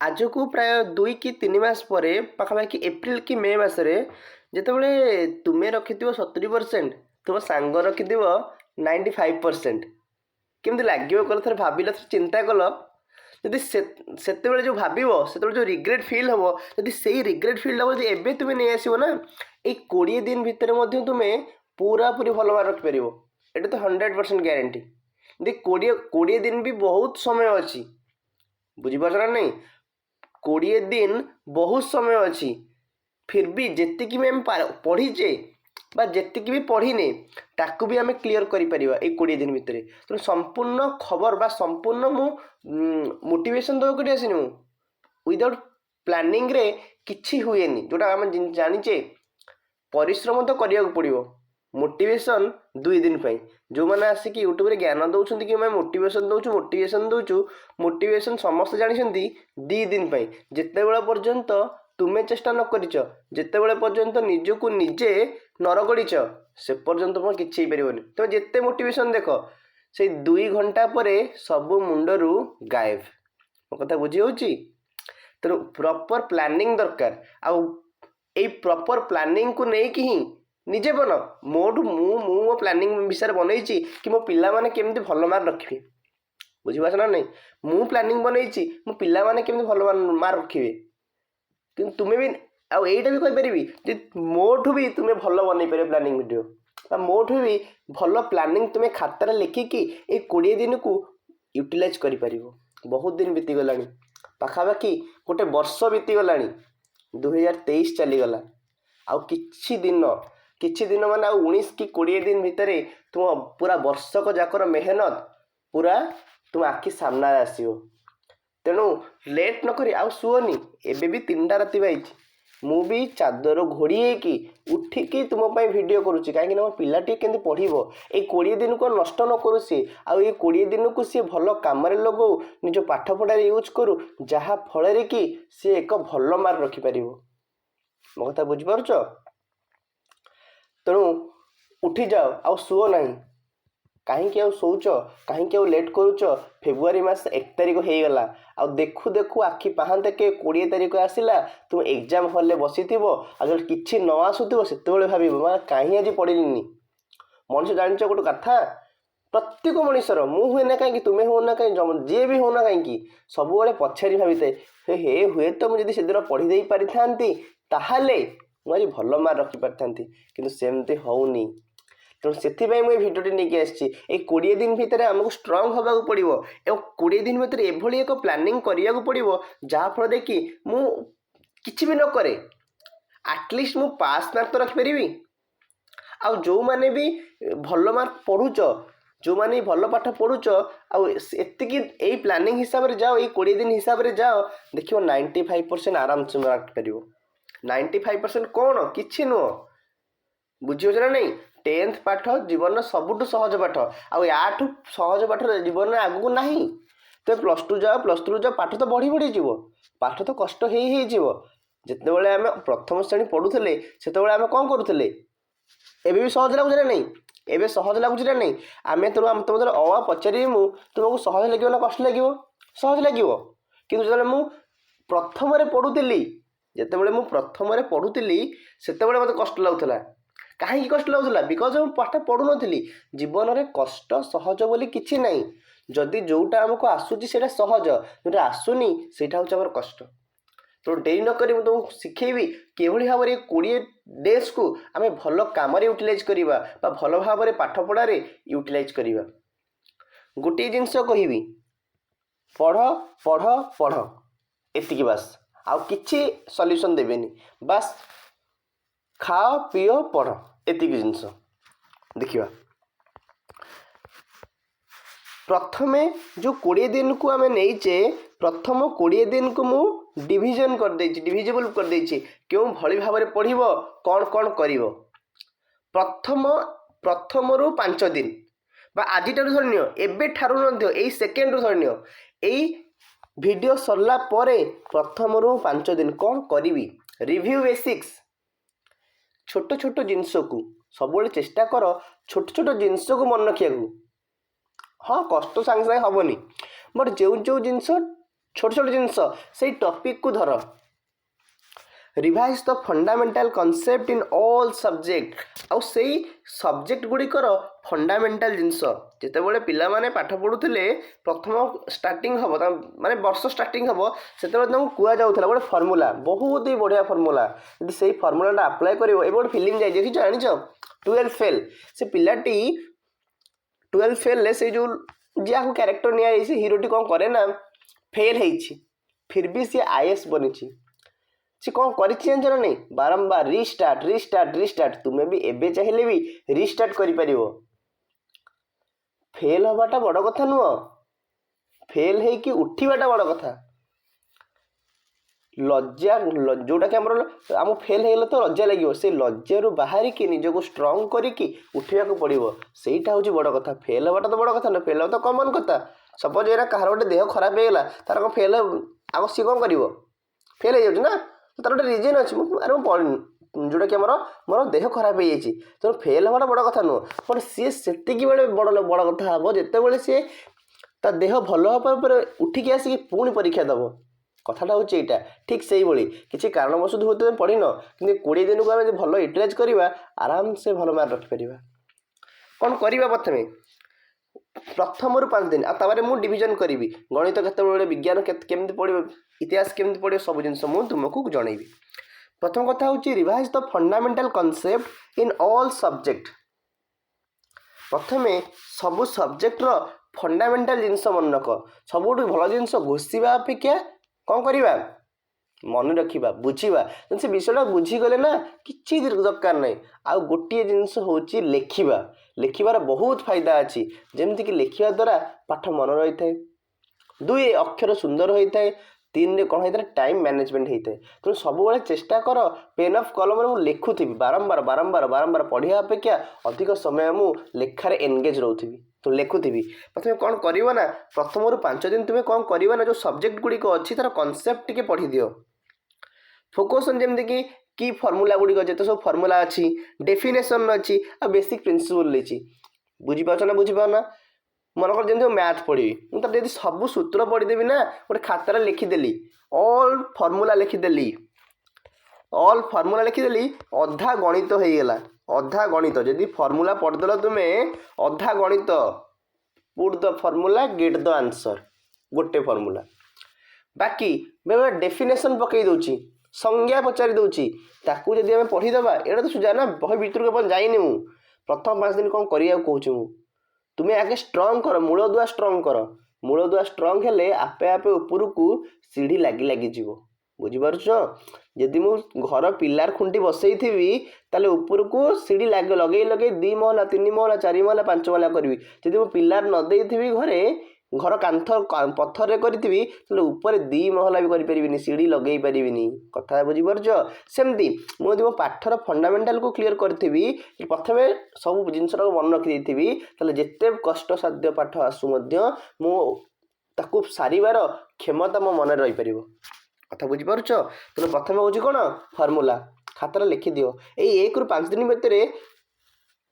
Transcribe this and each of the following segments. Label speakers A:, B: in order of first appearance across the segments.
A: आज को प्राय 2 कि 3 मास पर पाखापाखि एप्रिल कि मे मसरे जितेबाला तुम्हें रखिथ 70% तुम सांग रखिथ 95%। केमती लगे कल थे भाविल थे चिंता कल जदि से जो भाव से जो रिग्रेट फिल हम जदि से रिग्रेट फिल हम एवं तुम्हें नहीं आसो ना ये 20 दिन भितर तुम्हें पूरा पूरी भल मार्क रखिपर ये तो 100% ग्यारंटी। यदि 20 दिन भी बहुत समय अच्छी बुझीपार ना नहीं 20 दिन बहुत समय अच्छी फिर भी जेतिकी भी आम पढ़ीचे बा जेतिकी भी पढ़ीने ताकू भी आम क्लीयर करें ये 20 दिन भितर। तेणु संपूर्ण खबर बा संपूर्ण मु मोटिवेशन दवा कटी आसनी मु विदाउट प्लानिंग रे किछि हुए जोटा आम जानीचे परिश्रम तो करिया पड़ो मोटिवेशन 2 दिन जो मैंने आसिक यूट्यूब रे ज्ञान दौरान कि मैं मोटिवेशन दौचु मोटिवेशन समस्त जानते 2 दिन जिते बड़ा पर्यंत तुम्हें चेष्टा न कर जिते पर्यंत निजक निजे न रगड़ से पर्यंत तुम कि तुम जिते मोटिवेशन देख से 2 घंटा पर सब मुंडरू गायब मो कथा बुझी हो। तेणु प्रॉपर प्लानिंग दरकार आउ प्रॉपर प्लानिंग को लेकिन ही निजे बन मोठू मो प्लानिंग विषय बनई कि मो पिला माने केमती भल मार्क रखिए बुझीपार ना नहीं मु प्लानिंग बनई मो पिला माने केमती भल मार्क रखिए कि तुम्हें भी आउ एटा भी कहीपरि मोठू भी तुम्हें भल बनई पार प्लानिंग वीडियो मोठू भी भल प्लानिंग तुम्हें खातार लिखिकी ये 20 दिन को यूटिलाइज कर बहुत दिन बीतीगला पाखापाखि गोटे वर्ष बीतीगला 2023 चलीगला आउ किछि दिन माने 19 कि 20 दिन भितर तुम पूरा वर्षक जाकर मेहनत पूरा तुम आखि सामना आसो। तेणु लेट न करी आउ शुओनी एबे भी 3टा राति बाई मु भी चादर घोड़ी कि उठिकी तुम वीडियो करुच्ची कहीं मो पिलाटी केमती पढ़ो ये 20 दिन को नष्ट न करू सी आ 20 दिन को सी भल कम लगो निज पाठ पढ़ाई यूज करू जहा फल कि सी एक भल मार्क रखिपर मो कथा बुझीपार। तेणु उठी जाओ आउ शुओ ना कहीं शोच कहीं लेट करुच फेब्रुआरी मास 1 तारिख हो गला आ देखु देखु आखि पाहांते के 20 तारिख आसला तुम एग्जाम हॉल में बसी जो किसी न आसुव से भाव मैं कहीं आज पढ़िनी मनुष्य जान गोटे कथा प्रत्येक मनुष्यर मु हुए ना कहीं तुम्हें हो ना कहीं जी भी होना कहीं सब पछाड़ी भावी थाए हे हुए तो मुझे से दिन पढ़ी दे पारि थांती ताहाले मुझे भल मार्क रखी पारि थांती किंतु सेमती होउनी। तेणु से मुझे भिडियोटी नहीं आसी 20 दिन भितर आमको स्ट्रंग होगा पड़ो 20 दिन भितर एभली एक प्लानिंग करिया पड़ो जहाँफल कि मु किछि भी न करे आटलिस्ट मु पास मार्क तो रखिपारि आउ जो माने भी भल मार्क पढ़ुच जो माने भल पाठ पढ़ुच आती यही प्लानिंग हिसाब से जाओ ये 20 दिन हिसाब से जाओ देखो 95% आराम से मार्क पार 95% कौन किछि नुह बुझी ना नहीं 10th पाठ जीवन सबुठ सहज पाठ आठू सहज पाठ जीवन आगू ना तो +2 जाओ +3 जाओ पाठ तो बढ़ी बढ़ी जीव पाठ तो कष्ट जिते आम प्रथम श्रेणी पढ़ुले से आम कौन करुले एबे भी सहज लगुच ना नहीं एबे सहज लगुच ना नहीं आम तुम अ पचारि तुमको सहज लगे ना कष्ट लगे सहज लगे कि जो मु प्रथम पढ़ुली जिते मु प्रथम पढ़ुली से मत कष्ट लगुला कहीं कष्ट लगुला बिकज मु पाठ पढ़ु नी जीवन में कष्ट सहज बोली किसी ना जदि जोटा आमको आसूसी से सहज जोटा आसुनी से हूँ कष्ट। तो डेरी नक तुमको शिखेबी किभली भाव में 20 डेज को आम भल कम यूटिलाइज करवा भल भाव में पाठ पढ़ारे यूटिलाइज करवा। गोटे जिनस कहबी पढ़ पढ़ पढ़ एतिकी बास आउ किछि सॉल्यूशन देबेनी बास खाओ पिओ पढ़ एतिकी जिनस देखिबा। प्रथमे जो 20 दिन को आम नहींचे प्रथम 20 दिन को मु डिविजन कर देछि डिविजिबल कर देछि क्यों भली भाव में पढ़िबो कौन कौन करिवो प्रथम रु 5 दिन बा आज धरनियो एबे ठारू नथियो एई सेकेंड रु धरनियो एई वीडियो सरला परे प्रथम रु 5 दिन कौन करिवि रिव्यू बेसिक्स छोट छोट जिनस को सब चेष्टा कर छोट छोट जिनस को मन रखिया हाँ कष्ट सांगे सांगे हेनी बट जो जो जिनस छोट छोट जिनस से टॉपिक को धर revise the fundamental concept in all subject आउ से सब्जेक्ट गुड़िकर फंडामेंटाल जिनस जितेबाला पिलाने पाठ पढ़ुले प्रथम स्टार्टिंग हम माने वर्ष स्टार्टिंग हम से कह जाऊला गोटे फर्मुला बहुत ही बढ़िया फर्मुला यदि से फर्मुलाटा अप्लाई कर गोटे फिल्म जाए देखी जाच 12th फेल से पिलाटी 12th फेल से जो जहाँ क्यारेक्टर नि हिरोटी कौन करे ना फेल है फिर भी सी आईएएस बनी सी कौन कर नहीं बारंबार रिस्टार्ट रिस्टार्ट रिस्टार्ट तुम्हें भी एबे चाहिए भी रिस्टार्ट कर फेल हवाटा बड़ कथा नुह फेल है कि उठीबाटा बड़ कथा लज्जा जोटा कि आम फेल हो तो लज्जा लगे से लज्जा बाहर की निजक स्ट्रंग करके उठा पड़ो सहीटा हूँ बड़ कथा फेल हवाटा तो बड़ कथा ना फेल तो कमन कथा सपोज एरा कहार गोटे देह खराब होगा तार कौन फेल आग सी कौन कर फेल हो जाए ना तार गोटे रिजन अच्छी अरे जोटा कि मोर देह खराब हो जाए तेणु फेल हवाटा बड़ कथा नुह बट सी से बड़े बड़ कथा हम जिते सी ता देह भल हाँ उठिकी आसिक पुणी परीक्षा दब कथाटा हूँ यहाँ ठीक से ही किसी कारणवश हुए तुम पढ़ कि 20 दिन को आम भल यूटिलाइज करवा आराम से भल मार्क रखिपर कौन करवा प्रथम रु 5 दिन आगे मुझे डिविजन करी गणित के विज्ञान केमती पढ़ो इतिहास केमती पढ़ो सब जिन तुमको जनइबी प्रथम कथा हूँ revise the fundamental concept in all subject प्रथमे सबू सब्जेक्टर फंडामेंटाल जिनस मन रख सब भल जिनस घोषिवा अपेक्षा कौन करवा मन रखा बुझा से विषयटा बुझीगले ना कि दरकार ना आ गोटे जिनस हूँ लेखिबा लेखिबार बहुत फायदा अच्छी जमती कि लेखिबा द्वारा पाठ मन रही है 2 अक्षर सुंदर होता है 3 रे कौन होता है टाइम मैनेजमेंट होता है तेणु सब चेष्टा कर पेन ऑफ कलम में लिखुथी बारंबार बारंबार बारंबार पढ़ा अपेक्षा अधिक समय मुझे लेखार एंगेज रोथी तो लिखुथी प्रथम कौन कर ना प्रथम रु 5 दिन तुम्हें कौन कर ना जो सब्जेक्ट गुड़िक अच्छी तार कनसेप्ट टी पढ़ी दियो फोकस जमती कि फर्मुला गुड़िक जिते सब फर्मुला अच्छी डेफिनेशन अच्छी आ बेसिक प्रिंसिपल अच्छी बुझीपार ना बुझीपार मनकर जमी मैथ पढ़ी मुझे सब सूत्र पढ़ीदेवी ना गोटे खातार लिखिदेली ऑल फर्मुला लिखिदेली अधा गणित हो गला अधा गणित जदि फर्मुला पढ़देल तुम्हें अधा गणित put the formula get the answer गोटे फर्मुला बाकी बेले डेफिनेशन पकई दूची संज्ञा पचारि दूची ताकू जदि आम पढ़ीदबा एटा तो सुझा ना बही भितर को जाइनि मु प्रथम 5 दिन कौन करिया कहूँ तुम्हें आगे स्ट्रंग कर मूलदुआ स्ट्रंग हेले आपे आपे ऊपर को सीढ़ी लगी लगी जीवो बुझीपारुछ जदि मु घर पिलार खुंटी बसई थी ताले ऊपर को सीढ़ी लगे लगे लगे 2 महला 3 महला 4 महला 5 महला करी जदि मु पिलार न दे थी घरे घर कांथ पत्थर करी ऊपर 2 महला भी करें सीढ़ी लगे पारिनी कथा बुझीपारुछ सेमती मुझे मो पाठर फंडामेंटाल को क्लीयर करी प्रथम सब जिनसा मन रखी जिते कष्ट साध्य पाठ आसू ताकू सारिबार क्षमता मो मन रही पार कथा बुझीपारुछ तेना प्रथम हूँ कौन फर्मुला खातार लिखिदियो यही 1 ରୁ 5 दिन भितर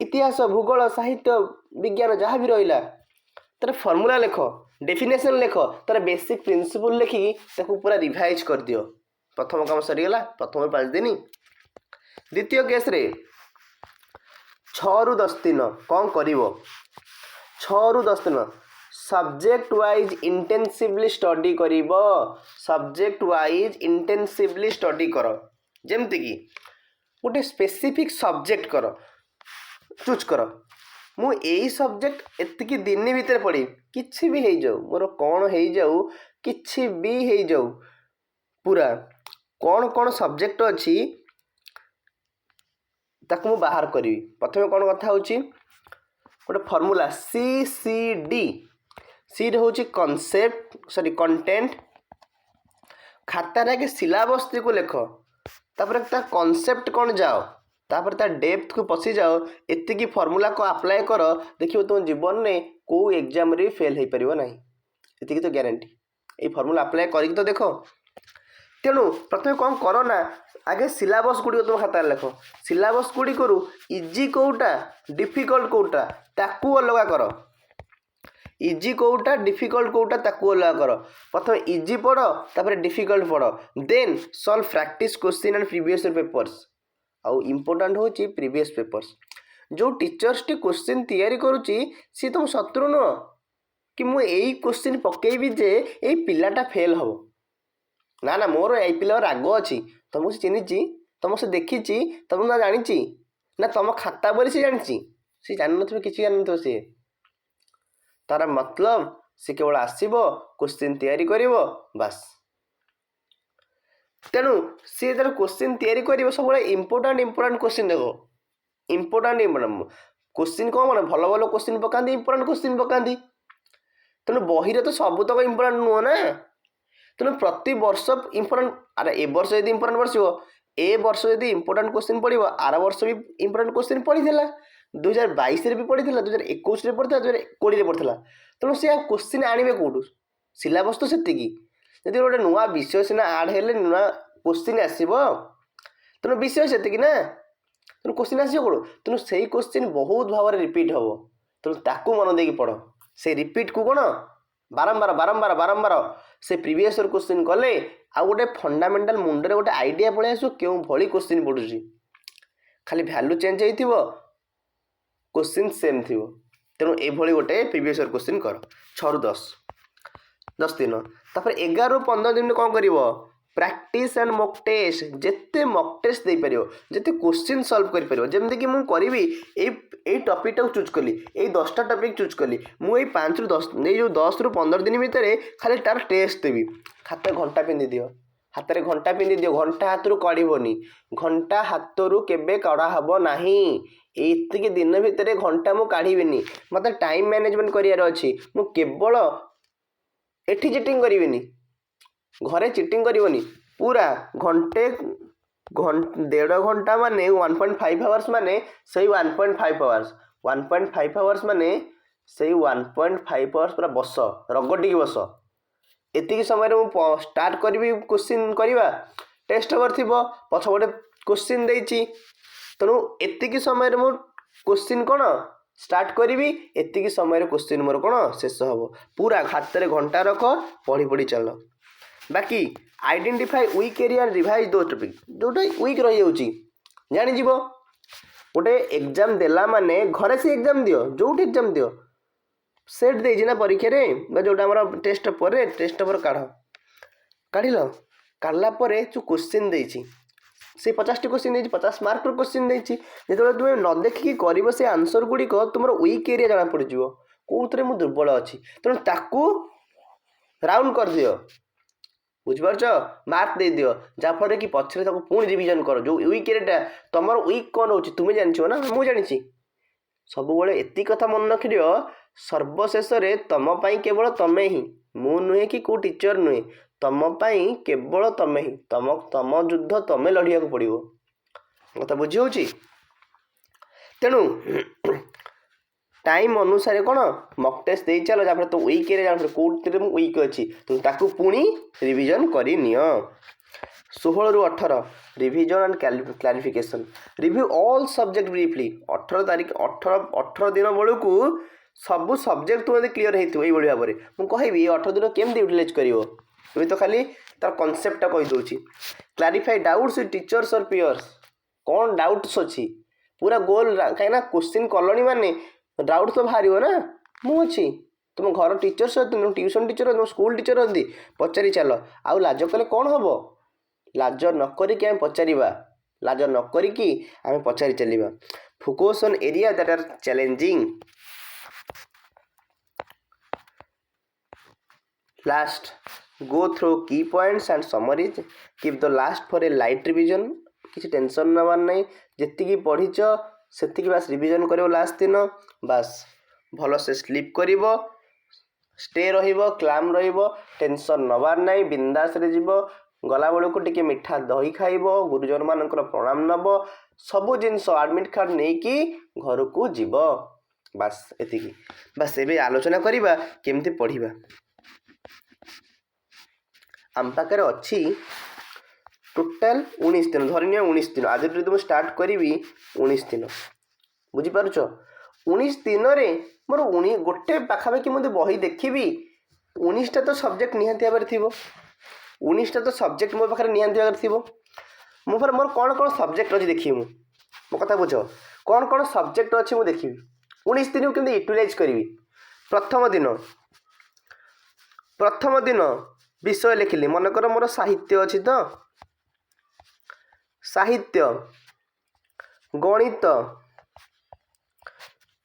A: इतिहास भूगोल साहित्य विज्ञान जहाँ भी रहा तार फर्मुला लेख डेफिनेशन लेख तार बेसिक प्रिंसिपल लिखिकी पूरा रिवाइज कर दियो प्रथम काम सरीगला प्रथम 5 दिन द्वितीय केस रे 6 ରୁ 10 दिन कौन कर 6 ରୁ 10 दिन सब्जेक्ट वाइज इंटेंसिवली स्टडी कर सब्जेक्ट वाइज इंटेंसिवली स्टडी कर जमती कि गोटे स्पेसिफिक सब्जेक्ट कर चूज कर मु यही सब्जेक्ट एतिकी दिन भीतर पढ़ी किसी भी हो जाऊ मोर कौन हो जाऊ किसी भी हो जाऊ पूरा कौन कौन सब्जेक्ट अच्छी ताकू मु बाहर करी प्रथम कौन कथा होची गोटे फॉर्मूला CCD सी हूँ कॉन्सेप्ट सॉरी कंटेंट खातार आगे सिलेबस को लेख तापर ता कॉन्सेप्ट कौन जाओ तापर ता डेप्थ को पशि जाओ एतिकी फॉर्मूला को अप्लाई कर देखिए तुम जीवन में कौ एग्जाम रे फेल हो पार ना ये तो ग्यारंटी ये फॉर्मूला अप्लाई कर तो देख तेणु प्रथम कौन कर ना आगे सिलेबस गुड़ी तुम खातार लेख सिलेबस गुड़ी करू इजी कौटा डिफिकल्ट कौटा ताकू अलग कर इजी कोटा डिफिकल्ट कोटा ताकू अलग कर प्रथम इजी पढ़ तापर डिफिकल्ट पढ़ then solve practice question and previous papers आउ इम्पोर्टाट हूँ प्रीवियस पेपर्स जो टीचर्स टी क्वेश्चन तैयारी करुच्ची सी तुम शत्रु नुह कि मु यही क्वेश्चन पकेबी जे ये पिलाटा फेल हम ना ना मोर यही पिला राग अच्छी तुमको चिन्ही तुम से देखी तुम ना जानी ना तुम खाता बोली सी जानी सी जान न कि जान सी तार मतलब सी केवल आसब क्वेश्चन तैयारी कर बास तेणु सी जब क्वेश्चन तैयारी कर सब इम्पोर्टाट क्वेश्चन देखो इम्पोर्टाट क्वेश्चन कौन मैंने भल भल क्वेश्चन पकाती इम्पोर्टाट क्वेश्चन पकाती तेणु बही तो सबतक इम्पोर्टाट नुह ना तेणु प्रति वर्ष इम्पोर्टाट अरे ए वर्ष यदि इम्पोर्टाट बसो ए वर्ष यदि इम्पोर्टाट क्वेश्चन पढ़ो आर वर्ष भी इम्पोर्टाट क्वेश्चन पढ़ी 2022 भी पढ़ी 2021 पढ़ी 2020 पढ़ी तेणु सी क्वेश्चन आणवे कौटू सिलेबस तो सेतिकी जब गोटे नुआ विषय सीना आड हेले नुआ क्वेश्चन आसब तेणु विषय सेतिकी ना तेणु क्वेश्चन आसो कौन तेणु से क्वेश्चन बहुत भाव में रिपीट हम तेणु ताकू मन देकी पढ़ से रिपीट को कौन बारंबार बारंबार बारंबार से प्रीवियस क्वेश्चन कले आ गोटे फंडामेंटाल मुंडे गोटे आइडिया पलि आस क्यों भली क्वेश्चन पड़ुची खाली भैल्यू चेंज हो क्वेश्चन सेम थी तेणु ये गोटे प्रीवियस क्वेश्चन कर 6 ରୁ 10 दिन तापर 11 ରୁ 15 दिन कौन कर प्रैक्टिस एंड मॉक टेस्ट जिते मॉक टेस्ट दे पार जिते क्वेश्चन सॉल्व कर पार जमती कि मुझे करी ये टॉपिक टाक चूज कली ये 10टा टॉपिक चूज कली मुझे 5 ରୁ 10 ये जो 10 ରୁ 15 दिन भितर खाली तार टेस्ट देवी हाथ घंटा पिंधि दियो हाथ में घंटा पिंधि दियो घंटा हाथ रू कड़बनी घंटा हाथ रू केबे कड़ा हब नाही एतिक दिन भितर घंटा मु काढ़ीबेनी मत टाइम मैनेजमेंट करियार अछि मु केवल एठी चिटिंग करिवेनी घरे चिटिंग करनी पूरा घंटे 1.5 घंटा माने 1.5 आवर्स माने सही 1.5 आवर्स 1.5 आवर्स माने सही 1.5 आवर्स पूरा बस रगटी बस एतिक समय मु स्टार्ट करी क्वेश्चन करवा टेस्ट पेपर थी पछपटे क्वेश्चन देती तेणु एतिक समय मु क्वेश्चन कौन स्टार्ट करी एतिक समय क्वेश्चन मोर कौन शेष हम पूरा हाथ में घंटा रख पढ़ी पढ़ी चल बाकी आइडेंटिफाई वीक एरिया रिवाइज दो टॉपिक जोटा वीक रही जानी गोटे एग्जाम देला माने घरे से एग्जाम दियो जो एग्जाम दियो सेट देना ना परीक्षा रे जोटा आम टेस्ट पेपर काढ़ काढ़ला जो क्वेश्चन देती से 50टी क्वेश्चन देती 50 मार्क पर क्वेश्चन देती जो तुम्हें न देखिकी कर से आंसर गुड़िक तुम वीक एरिया जना पड़ कौन मुझे दुर्बल अच्छी तेणु ताकू राउंड कर दियो बुझिपारछ मार्क दे दियो जाफल कि पछरे ताको पुणी रिवीजन कर जो वीक एरिया तुम वीक कौन हो तुम्हें जानी ना मुझे जानी सब एति कथा मन रखि सर्वशेष तुम केवल तमें ही मु नुहे कि को टीचर नुहे तुम केवल तमें ही तुम तुम युद्ध तुम्हें लड़िया पड़ो कथा बुझी हो तेणु टाइम अनुसार कौन मॉक टेस्ट दे चलो जहाँ तो वीक एरिया जहाँ कौटे वीक अच्छी तुम ताकू पुणी रिवीजन कर 16 ରୁ 18 revision and clarification review all subject briefly 18 तारीख 18 दिन बेलू सब सब्जेक्ट तुम क्लीयर हो ये भाव में मुझे 18 दिन केमती यूटिलाइज कर तुम तो खाली तार कनसेप्टा कहीदे क्लारिफाई डाउट्स टीचर्स और पियर्स कौन डाउट्स अच्छी पूरा गोल कहीं क्वेश्चन कलनी माने डाउट तो बाहर ना मुझे तुम घर टीचर्स तुम ट्यूशन टीचर तुम स्कूल टीचर हमें पचारि चल आउ लाज कले कौन हम लाज नक आम पचारा लाज नक आम पचारि चलवा focus on area that are challenging last go through key points and summaries keep the last for a light revision किसी टेंशन नबार नहीं जी पढ़ीच से बास रिवीजन कर लास्ट दिन बास भल से स्लीप कर स्टे क्लाम टेंशन नबार नहीं बिंदास रे जीव गला बेलू टिके मिठा दही खाइब गुरुजन मान प्रणाम नब सबू जिनस आडमिट कार्ड नहीं कि घर को जीव बास एति बास ए आलोचना करवा केमती पढ़ा आम पाखे अच्छी टोटाल 19 दिन धरनी 19 दिन आज तुम स्टार्ट करी 19 दिन बुझीपार 19 ଦିନରେ ମୋର ଗୋଟେ ପାଖାପାଖି ମୁଁ ବହି ଦେଖିବି 19ଟା ତ ସବଜେକ୍ଟ ନିହାତି ଭାବରେ ଥିବ। 19ଟା ତ ସବଜେକ୍ଟ ମୋ ପାଖରେ ନିହାତି ଭାବରେ ଥିବ। ମୋ ପାଖରେ ମୋର କ'ଣ କ'ଣ ସବଜେକ୍ଟ ଅଛି ଦେଖିବି ମୁଁ। ମୋ କଥା ବୁଝ, କ'ଣ କ'ଣ ସବଜେକ୍ଟ ଅଛି ମୁଁ ଦେଖିବି। 19 ଦିନକୁ କେମିତି ୟୁଟିଲାଇଜ୍ କରିବି। ପ୍ରଥମ ଦିନ ବିଷୟ ଲେଖିଲି। ମନେକର ମୋର ସାହିତ୍ୟ ଅଛି ତ, ସାହିତ୍ୟ, ଗଣିତ,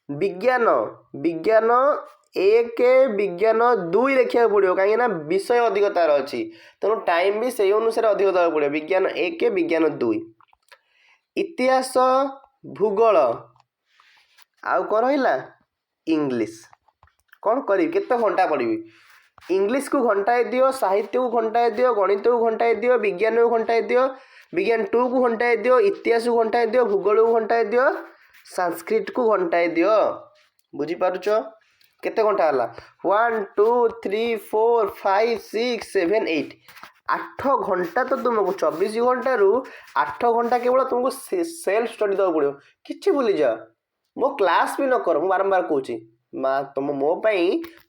A: ବିଜ୍ଞାନ 1 ବିଜ୍ଞାନ 2 ଲେଖିବାକୁ ପଡ଼ିବ, କାହିଁକିନା ବିଷୟ ଅଧିକ ତାର ଅଛି, ତେଣୁ ଟାଇମ୍ ବି ସେଇ ଅନୁସାରେ ଅଧିକ ଦେବାକୁ ପଡ଼ିବ। ବିଜ୍ଞାନ 1 ବିଜ୍ଞାନ 2, ଇତିହାସ, ଭୂଗୋଳ, ଆଉ କ'ଣ ରହିଲା ଇଂଲିଶ। କ'ଣ କରିବି, କେତେ ଘଣ୍ଟା ପଢ଼ିବି? ଇଂଲିଶକୁ ଘଣ୍ଟାଏ ଦିଅ, ସାହିତ୍ୟକୁ ଘଣ୍ଟାଏ ଦିଅ, ଗଣିତକୁ ଘଣ୍ଟାଏ ଦିଅ, ବିଜ୍ଞାନକୁ ଘଣ୍ଟାଏ ଦିଅ, ବିଜ୍ଞାନ 2କୁ ଘଣ୍ଟାଏ ଦିଅ, ଇତିହାସକୁ ଘଣ୍ଟାଏ ଦିଅ, ଭୂଗୋଳକୁ ଘଣ୍ଟାଏ ଦିଅ, ସାଂସ୍କ୍ରିଟକୁ ଘଣ୍ଟାଏ ଦିଅ। ବୁଝିପାରୁଛ କେତେ ଘଣ୍ଟା ହେଲା? 1 2 3 4 5 6 7 8 8 ଘଣ୍ଟା ତ ତୁମକୁ 24 ଘଣ୍ଟାରୁ 8 ଘଣ୍ଟା କେବଳ ତୁମକୁ ସେଲ୍ଫ ଷ୍ଟଡି ଦେବାକୁ ପଡ଼ିବ। କିଛି ଭୁଲିଯାଅ, ମୋ କ୍ଲାସ୍ ବି ନ କର। ମୁଁ ବାରମ୍ବାର କହୁଛି ମୋ ପାଇଁ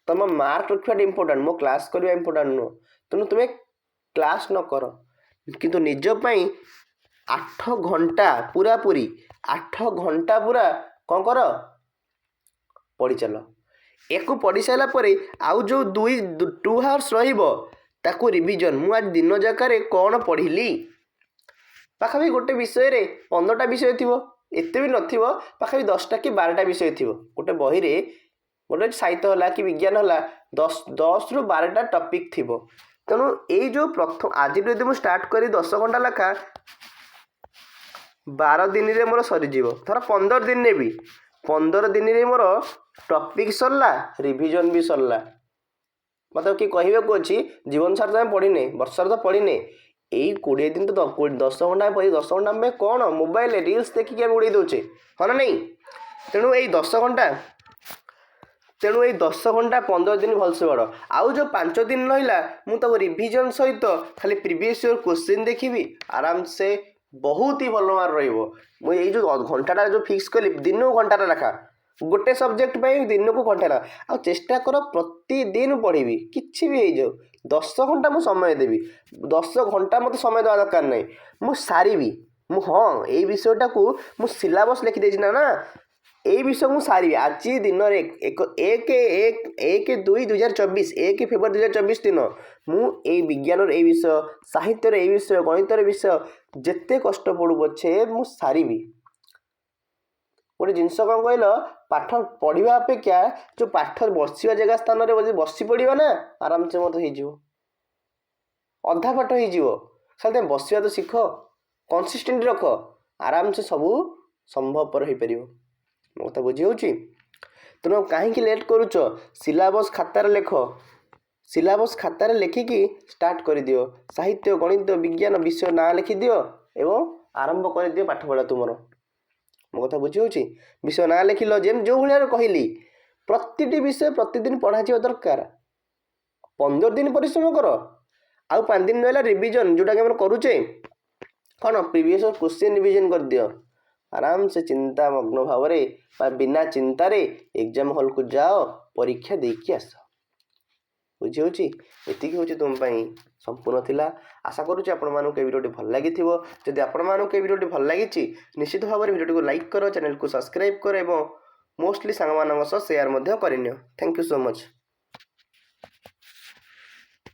A: ତୁମ ମାର୍କ ରଖିବାଟା ଇମ୍ପୋର୍ଟାଣ୍ଟ, ମୋ କ୍ଲାସ୍ କରିବା ଇମ୍ପୋର୍ଟାଣ୍ଟ ନୁହଁ। ତେଣୁ ତୁମେ କ୍ଲାସ୍ ନ କର, କିନ୍ତୁ ନିଜ ପାଇଁ 8 ଘଣ୍ଟା ପୁରାପୁରି 8 ଘଣ୍ଟା ପୁରା କ'ଣ କର, ପଢ଼ିଚାଲ। ୟାକୁ ପଢ଼ି ସାରିଲା ପରେ ଆଉ ଯେଉଁ 2 ଆୱାର୍ସ ରହିବ ତାକୁ ରିଭିଜନ୍। ମୁଁ ଆଜି ଦିନ ଯାକରେ କ'ଣ ପଢ଼ିଲି। ପାଖାପାଖି ଗୋଟେ ବିଷୟରେ 15ଟା ବିଷୟ ଥିବ, ଏତେ ବି ନଥିବ, ପାଖାପାଖି 10ଟା କି 12ଟା ବିଷୟ ଥିବ। ଗୋଟେ ବହିରେ ଗୋଟେ ସାହିତ୍ୟ ହେଲା କି ବିଜ୍ଞାନ ହେଲା 10ରୁ 12ଟା ଟପିକ୍ ଥିବ। ତେଣୁ ଏଇ ଯେଉଁ ଆଜିଠୁ ଯଦି ମୁଁ ଷ୍ଟାର୍ଟ କରି 10 ଘଣ୍ଟା ଲେଖା 12 ଦିନରେ ମୋର ସରିଯିବ। ଧର 15 ଦିନ ନେବି, 15 ଦିନରେ ମୋର ଟପିକ୍ ସରିଲା, ରିଭିଜନ୍ ବି ସରିଲା। ମୋତେ କିଏ କହିବାକୁ ଅଛି ଜୀବନ ସାରା ତ ଆମେ ପଢ଼ିନେ, ବର୍ଷରେ ତ ପଢ଼ିନେ, ଏଇ 20 ଦିନ ତ 10 ଘଣ୍ଟା ପଢ଼ି 10 ଘଣ୍ଟା ଆମେ କ'ଣ ମୋବାଇଲରେ ରିଲ୍ସ ଦେଖିକି ଆମେ ଉଡ଼େଇ ଦେଉଛେ, ହଁ ନା ନାହିଁ? ତେଣୁ ଏଇ 10 ଘଣ୍ଟା 15 ଦିନ ଭଲସେ ପଢ଼। ଆଉ ଯେଉଁ 5 ଦିନ ରହିଲା ମୁଁ ତାକୁ ରିଭିଜନ୍ ସହିତ ଖାଲି ପ୍ରିଭିୟସ୍ ଇୟର୍ କ୍ୱେଶ୍ଚିନ୍ ଦେଖିବି, ଆରାମସେ ବହୁତ ହି ଭଲ ମାର୍କ ରହିବ। ମୁଁ ଏଇ ଯେଉଁ ଘଣ୍ଟାଟା ଯେଉଁ ଫିକ୍ସ କଲି, ଦିନକୁ ଘଣ୍ଟାଟା ଲେଖା, ଗୋଟେ ସବଜେକ୍ଟ ପାଇଁ ଦିନକୁ ଘଣ୍ଟା ଲେଖା। ଆଉ ଚେଷ୍ଟା କର ପ୍ରତିଦିନ ପଢ଼ିବି, କିଛି ବି ହେଇଯାଉ 10 ଘଣ୍ଟା ମୁଁ ସମୟ ଦେବି। 10 ଘଣ୍ଟା ମୋତେ ସମୟ ଦେବା ଦରକାର ନାହିଁ, ମୁଁ ସାରିବି। ଏଇ ବିଷୟଟାକୁ ମୁଁ ସିଲାବସ୍ ଲେଖିଦେଇଛି ନା, ଏଇ ବିଷୟ ମୁଁ ସାରିବି ଆଜି ଦିନରେ। 1/2/2024 1 ଫେବୃଆରୀ 2024 ଦିନ ମୁଁ ଏଇ ବିଜ୍ଞାନର ଏଇ ବିଷୟ, ସାହିତ୍ୟର ଏଇ ବିଷୟ, ଗଣିତର ବିଷୟ ଯେତେ କଷ୍ଟ ପଡ଼ୁ ପଛେ ମୁଁ ସାରିବି। ଗୋଟେ ଜିନିଷ କ'ଣ କହିଲ, ପାଠ ପଢ଼ିବା ଅପେକ୍ଷା ଯେଉଁ ପାଠ ବସିବା ଜାଗା ସ୍ଥାନରେ ବସି ପଡ଼ିବା ନା, ଆରାମସେ ମୋତେ ହେଇଯିବ, ଅଧା ପାଠ ହେଇଯିବ। ଖାଲି ତୁମେ ବସିବା ତ ଶିଖ, କନସିଷ୍ଟେଣ୍ଟ ରଖ, ଆରାମସେ ସବୁ ସମ୍ଭବପର ହେଇପାରିବ। ମୋ କଥା ବୁଝି ହେଉଛି? ତେଣୁ କାହିଁକି ଲେଟ୍ କରୁଛ? ସିଲାବସ୍ ଖାତାରେ ଲେଖ, ସିଲାବସ୍ ଖାତାରେ ଲେଖିକି ଷ୍ଟାର୍ଟ କରିଦିଅ। ସାହିତ୍ୟ, ଗଣିତ, ବିଜ୍ଞାନ ବିଷୟ ନାଁ ଲେଖିଦିଅ ଏବଂ ଆରମ୍ଭ କରିଦିଅ ପାଠ ପଢ଼ା ତୁମର। ମୋ କଥା ବୁଝି ହେଉଛି? ବିଷୟ ନାଁ ଲେଖିଲ, ଯେଉଁ ଭଳିଆ କହିଲି, ପ୍ରତିଟି ବିଷୟ ପ୍ରତିଦିନ ପଢ଼ାଯିବା ଦରକାର। 15 ଦିନ ପରିଶ୍ରମ କର, ଆଉ 5 ଦିନ ରହିଲା ରିଭିଜନ୍, ଯେଉଁଟାକି ଆମର କରୁଛେ କ'ଣ ପ୍ରିଭିୟସ୍ କ୍ୱେଶ୍ଚିନ୍ ରିଭିଜନ୍ କରିଦିଅ। ଆରାମସେ ଚିନ୍ତାମଗ୍ନ ଭାବରେ ବା ବିନା ଚିନ୍ତାରେ ଏକ୍ଜାମ୍ ହଲ୍କୁ ଯାଅ, ପରୀକ୍ଷା ଦେଇକି ଆସ। ବୁଝି ହେଉଛି? ଏତିକି ହେଉଛି ତୁମ ପାଇଁ ସମ୍ପୂର୍ଣ୍ଣ ଥିଲା। ଆଶା କରୁଛି ଆପଣମାନଙ୍କୁ ଏ ଭିଡ଼ିଓଟି ଭଲ ଲାଗିଥିବ। ଯଦି ଆପଣମାନଙ୍କୁ ଏ ଭିଡ଼ିଓଟି ଭଲ ଲାଗିଛି, ନିଶ୍ଚିତ ଭାବରେ ଭିଡ଼ିଓଟିକୁ ଲାଇକ୍ କର, ଚ୍ୟାନେଲକୁ ସବସ୍କ୍ରାଇବ୍ କର ଏବଂ ମୋଷ୍ଟଲି ସାଙ୍ଗମାନଙ୍କ ସହ ସେୟାର ମଧ୍ୟ କରିନିଅ। Thank you so much.